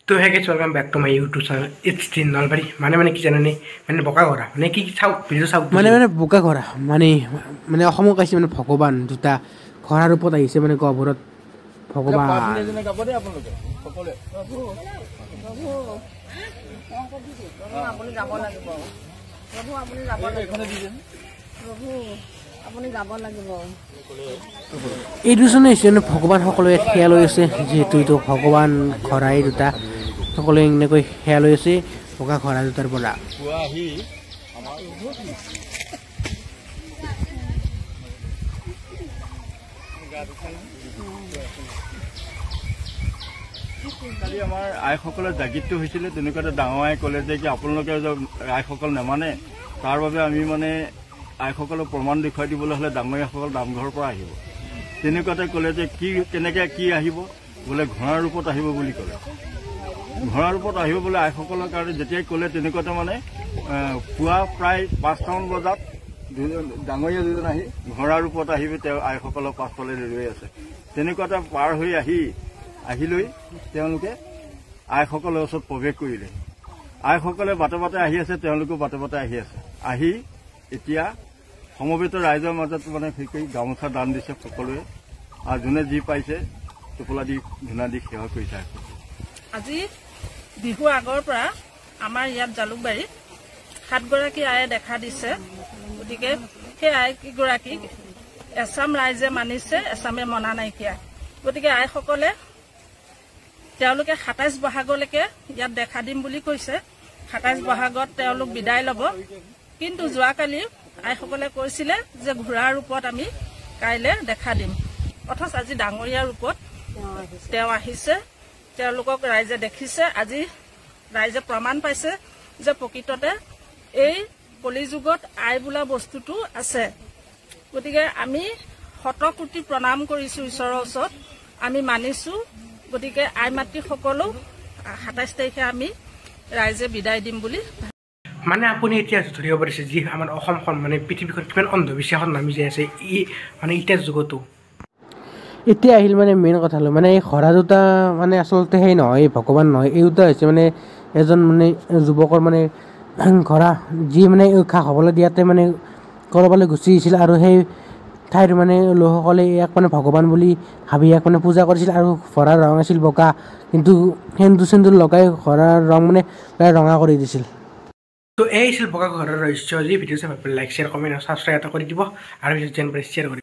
তো hey guys welcome back to my YouTube channel it's tin Nalbari মানে কি জানে মানে বোকা কৰা মানে কি চাওক ভিডিঅ' চাওক মানে বোকা কৰা মানে অসমক আহিছে মানে ভগৱান দুটা ঘৰৰ ওপৰত আহিছে মানে গহপুৰত ভগৱান এই দুজনে হৈছে ভগৱান সকলোৱে সেয়া লৈ আছে যিহেতু এইটো ভগৱান ঘৰাই দুটা সকলোৱে এনেকৈ সেয়া লৈ আছে বোকা ঘৰা দুটাৰ পৰা কালি আমাৰ আইসকলৰ জাগিৰটো হৈছিলে তেনেকুৱাতে ডাঙৰ আই ক'লে যে কি আপোনালোকে আইসকল নেমানে তাৰ বাবে আমি মানে আইসকলক প্ৰমাণ দেখুৱাই দিবলৈ হ'লে ডাঙৰীয়াসকল নামঘৰৰ পৰা আহিব তেনেকুৱাতে ক'লে যে কেনেকৈ কি আহিব বোলে ঘোঁৰাৰ ৰূপত আহিব বুলি ক'লে ঘোঁৰাৰ ৰূপত আহিব বোলে আইসকলৰ কাৰণে যেতিয়াই ক'লে তেনেকুৱাতে মানে পুৱা প্ৰায় 5টামান বজাত ডাঙৰীয়া দুজন আহি ঘোঁৰাৰ ৰূপত আহিব তেওঁ আইসকলক পাছফালে ৰৈ আছে তেনেকুৱাতে পাৰ হৈ আহিলৈ তেওঁলোকে আইসকলৰ ওচৰত প্ৰৱেশ কৰিলে আইসকলে বাটে বাটে আহি আছে তেওঁলোকেও বাটে বাটে আহি আছে আহি এতিয়া সমবেত ৰাইজৰ মাজত মানে গামোচা দান দিছে সকলোৱে আৰু যোনে যি পাইছে টোপোলা দি ধূনা দি সেৱা কৰিছে আজি বিহু আগৰ পৰা আমাৰ ইয়াত জালুকবাৰীত 7গৰাকী আয়ে দেখা দিছে গতিকে সেই আইকেইগৰাকীক এছাম ৰাইজে মানিছে এছামে মনা নাইকিয়া গতিকে আইসকলে তেওঁলোকে 27 বহাগলৈকে ইয়াত দেখা দিম বুলি কৈছে 27 বহাগত তেওঁলোক বিদায় ল'ব কিন্তু যোৱাকালি আইসকলে কৈছিলে যে ঘোঁৰাৰ ৰূপত আমি কাইলৈ দেখা দিম অথচ আজি ডাঙৰীয়াৰ ৰূপত তেওঁ আহিছে তেওঁলোকক ৰাইজে দেখিছে আজি ৰাইজে প্ৰমাণ পাইছে যে প্ৰকৃততে এই কলিযুগত আই বোলা বস্তুটো আছে গতিকে আমি শতকোটি প্ৰণাম কৰিছো ঈশ্বৰৰ ওচৰত আমি মানিছো গতিকে আই মাতৃ সকলো 27 তাৰিখে আমি ৰাইজে বিদায় দিম বুলি মানে আপুনি এতিয়া ধৰিব পাৰিছে যি আমাৰ অসমখন মানে পৃথিৱীখন কিমান অন্ধবিশ্বাসত নামি যাই আছে ই মানে ইতিয়াৰ যুগতো এতিয়া আহিল মানে মেইন কথালৈ মানে এই ঘোঁৰা দুটা মানে আচলতে সেই নহয় এই ভগৱান নহয় এই দুটা হৈছে মানে এজন মানে যুৱকৰ মানে ঘোঁৰা যি মানে ঘাঁহ খাবলৈ দিয়াতে মানে ক'ৰবালৈ গুচি আহিছিল আৰু সেই ঠাইৰ মানে লোকসকলে ইয়াক মানে ভগৱান বুলি ভাবি ইয়াক মানে পূজা কৰিছিল আৰু ঘোঁৰাৰ ৰং আছিল বগা কিন্তু সেন্দুৰ লগাই ঘোঁৰাৰ ৰং মানে ৰঙা কৰি দিছিল তো এই আছিল বগা ঘৰৰ ৰহস্য যি ভিডিঅ' চাই লাইক শ্বেয়াৰ কমেণ্ট আৰু ছাবস্ক্ৰাইব এটা কৰি দিব আৰু ভিডিঅ' শ্বেয়াৰ কৰি